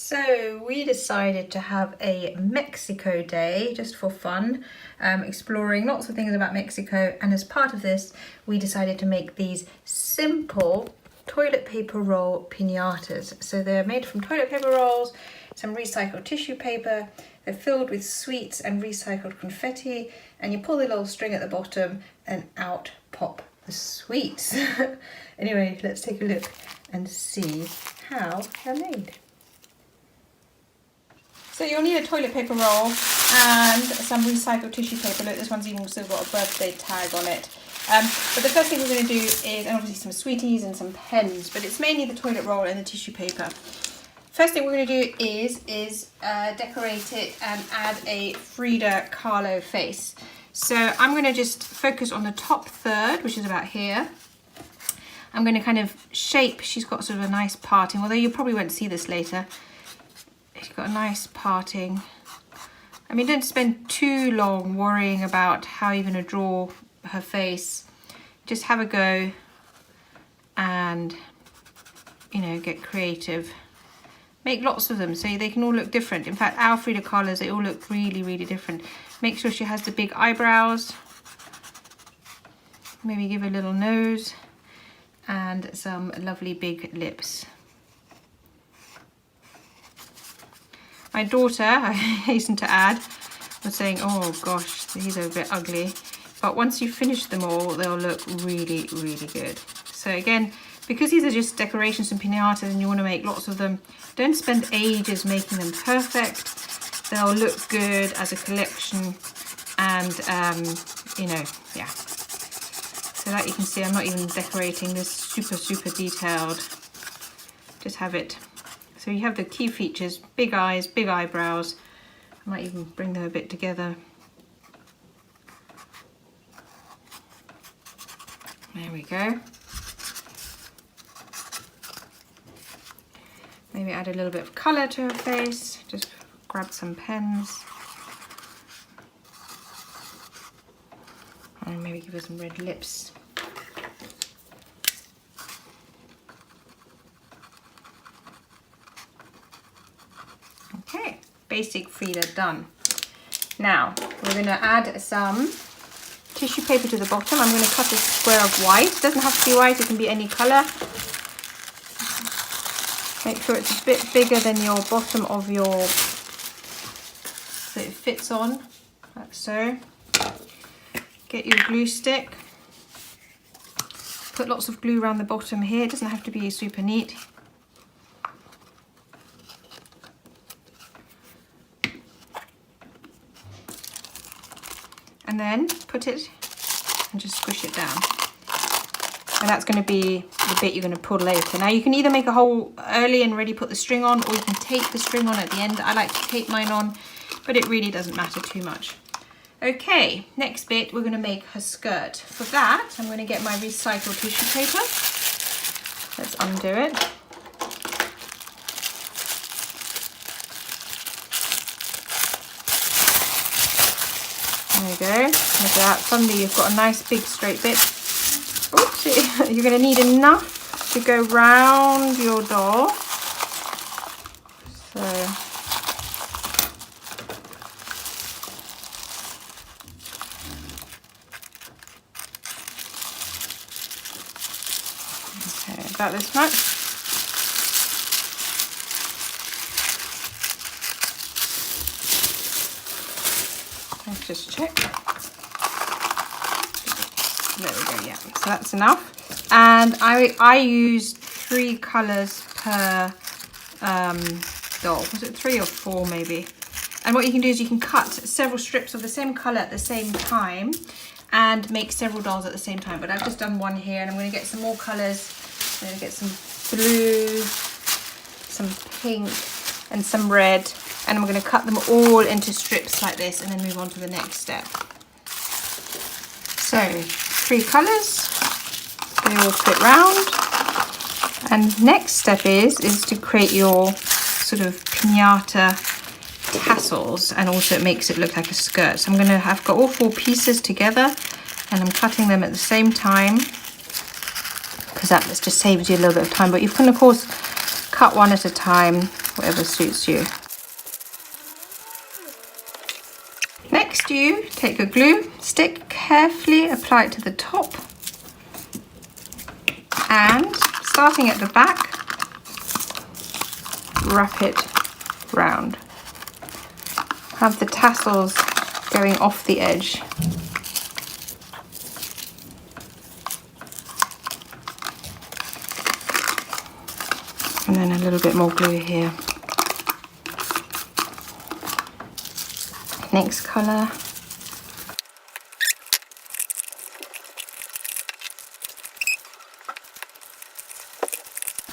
So we decided to have a Mexico day just for fun, exploring lots of things about Mexico, and as part of this we decided to make these simple toilet paper roll piñatas. So they're made from toilet paper rolls, some recycled tissue paper, they're filled with sweets and recycled confetti, and you pull the little string at the bottom and out pop the sweets. Anyway, let's take a look and see how they're made. So you'll need a toilet paper roll and some recycled tissue paper. Look, this one's even still got a birthday tag on it. But the first thing we're going to do is, and obviously some sweeties and some pens, but it's mainly the toilet roll and the tissue paper. First thing we're going to do is decorate it and add a Frida Kahlo face. So I'm going to just focus on the top third, which is about here. I'm going to kind of shape, she's got sort of a nice parting, although you probably won't see this later. She's got a nice parting. I mean, don't spend too long worrying about how you're going to draw her face. Just have a go and, you know, get creative. Make lots of them so they can all look different. In fact, our Frida Kahlos, they all look really, really different. Make sure she has the big eyebrows. Maybe give her a little nose and some lovely big lips. My daughter, I hasten to add, was saying, oh gosh, these are a bit ugly. But once you finish them all, they'll look really, really good. So again, because these are just decorations and piñatas and you want to make lots of them, don't spend ages making them perfect. They'll look good as a collection and, you know, yeah. So that you can see, I'm not even decorating this super detailed. Just have it. So you have the key features, big eyes, big eyebrows. I might even bring them a bit together. There we go. Maybe add a little bit of colour to her face. Just grab some pens. And maybe give her some red lips. Okay, basic Frida done. Now we're going to add some tissue paper to the bottom. I'm going to cut a square of white. It doesn't have to be white, it can be any colour. Make sure it's a bit bigger than your bottom of your, so it fits on, like so. Get your glue stick. Put lots of glue around the bottom here. It doesn't have to be super neat. And then put it and just squish it down. And that's going to be the bit you're going to pull later. Now you can either make a hole early and ready put the string on, or you can tape the string on at the end. I like to tape mine on, but it really doesn't matter too much. Okay, next bit, we're going to make her skirt. For that, I'm going to get my recycled tissue paper. Let's undo it. There we go. Look at that. Suddenly you've got a nice big straight bit. Oopsie. You're going to need enough to go round your doll. So okay, about this much. Let's just check. There we go, yeah. So that's enough. And I used 3 colours per doll. Was it 3 or 4 maybe? And what you can do is you can cut several strips of the same colour at the same time and make several dolls at the same time. But I've just done one here, and I'm going to get some more colours. I'm going to get some blue, some pink and some red. And I'm going to cut them all into strips like this and then move on to the next step. So 3 colours, they all fit round. And next step is to create your sort of piñata tassels, and also it makes it look like a skirt. So I've got all 4 pieces together and I'm cutting them at the same time because that just saves you a little bit of time. But you can of course cut one at a time whatever suits you. Next, you take a glue stick, carefully apply it to the top, and starting at the back, wrap it round. Have the tassels going off the edge. And then a little bit more glue here. Next colour.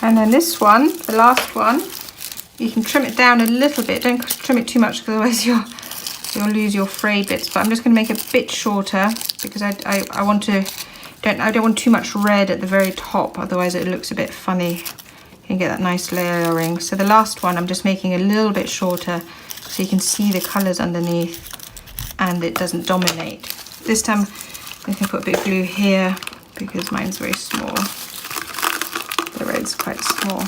And then this one, the last one, you can trim it down a little bit. Don't trim it too much because otherwise you'll lose your frayed bits. But I'm just going to make it a bit shorter because I don't want too much red at the very top. Otherwise it looks a bit funny. You can get that nice layering. So the last one I'm just making a little bit shorter so you can see the colours underneath and it doesn't dominate. This time I'm going to put a bit of glue here because mine's very small. The red's quite small.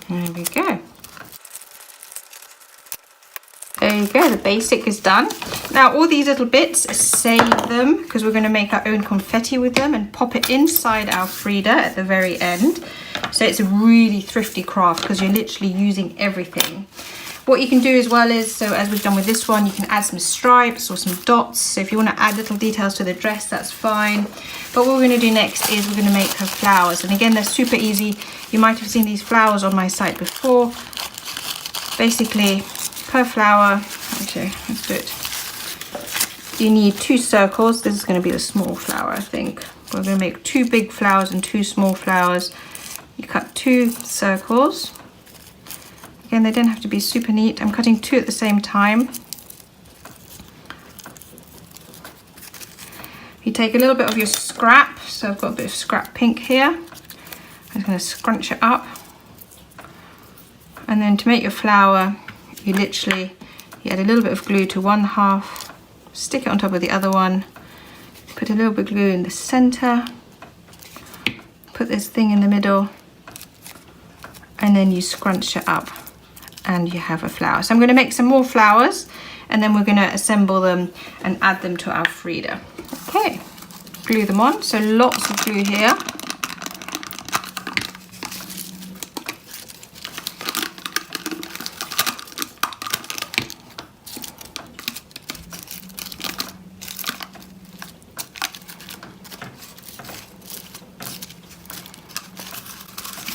There we go. There you go, the basic is done. Now all these little bits, save them because we're going to make our own confetti with them and pop it inside our Frida at the very end. So it's a really thrifty craft because you're literally using everything. What you can do as well is, so as we've done with this one, you can add some stripes or some dots. So if you want to add little details to the dress, that's fine. But what we're going to do next is we're going to make her flowers. And again, they're super easy. You might have seen these flowers on my site before. Basically, per flower, actually, let's do it. You need 2 circles. This is going to be the small flower, I think. We're going to make 2 big flowers and 2 small flowers. You cut 2 circles. Again, they don't have to be super neat. I'm cutting 2 at the same time. You take a little bit of your scrap. So I've got a bit of scrap pink here. I'm just going to scrunch it up. And then to make your flower, you add a little bit of glue to one half, stick it on top of the other one, put a little bit of glue in the center, put this thing in the middle, and then you scrunch it up and you have a flower. So I'm going to make some more flowers and then we're going to assemble them and add them to our Frida. Okay, glue them on. So lots of glue here.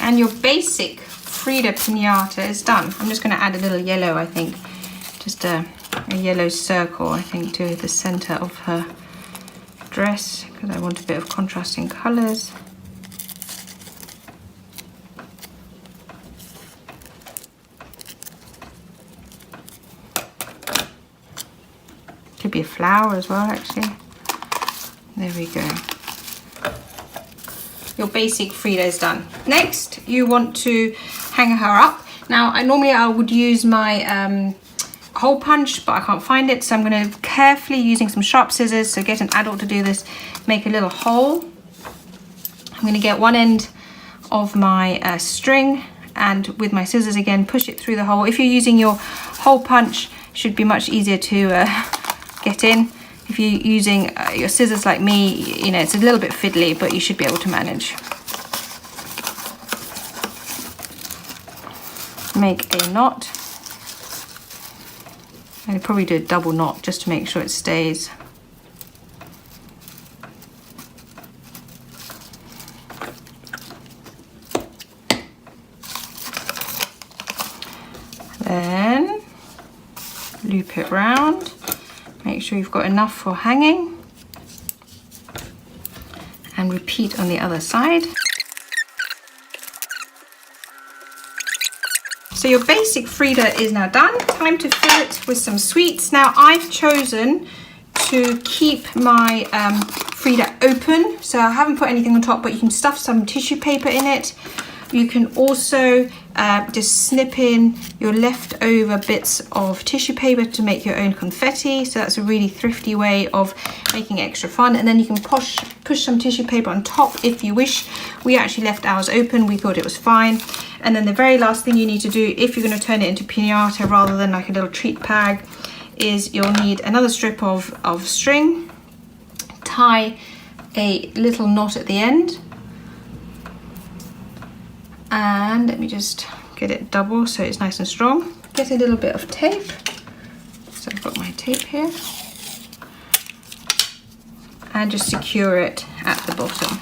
And your basic Frida pinata is done. I'm just going to add a little yellow, I think. Just a yellow circle, I think, to the center of her dress because I want a bit of contrasting colors. Could be a flower as well, actually. There we go. Your basic Frida is done. Next, you want to hang her up. Now, I would use my hole punch, but I can't find it, so I'm going to carefully, using some sharp scissors, so get an adult to do this, make a little hole. I'm going to get one end of my string and with my scissors again, push it through the hole. If you're using your hole punch, it should be much easier to get in. If you're using your scissors like me, you know, it's a little bit fiddly, but you should be able to manage. Make a knot. I'd probably do a double knot just to make sure it stays. Then loop it round. Make sure you've got enough for hanging. And repeat on the other side. So your basic Frida is now done. Time to fill it with some sweets. Now I've chosen to keep my Frida open. So I haven't put anything on top, but you can stuff some tissue paper in it. You can also just snip in your leftover bits of tissue paper to make your own confetti. So that's a really thrifty way of making it extra fun. And then you can push some tissue paper on top if you wish. We actually left ours open, we thought it was fine. And then the very last thing you need to do if you're going to turn it into piñata rather than like a little treat bag is you'll need another strip of string. Tie a little knot at the end. And let me just get it double so it's nice and strong. Get a little bit of tape. So I've got my tape here. And just secure it at the bottom.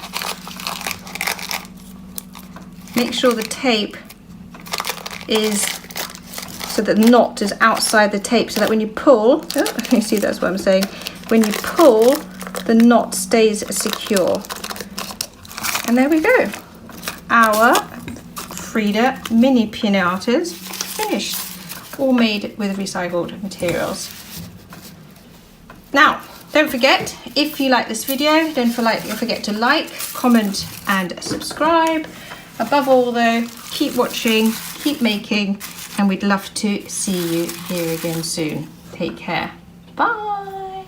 Make sure the tape is, so that the knot is outside the tape so that when you pull, you see that's what I'm saying, when you pull, the knot stays secure. And there we go. Our Frida mini piñatas finished, all made with recycled materials. Now, don't forget, if you like this video, don't forget to like, comment and subscribe. Above all though, keep watching, keep making, and we'd love to see you here again soon. Take care. Bye.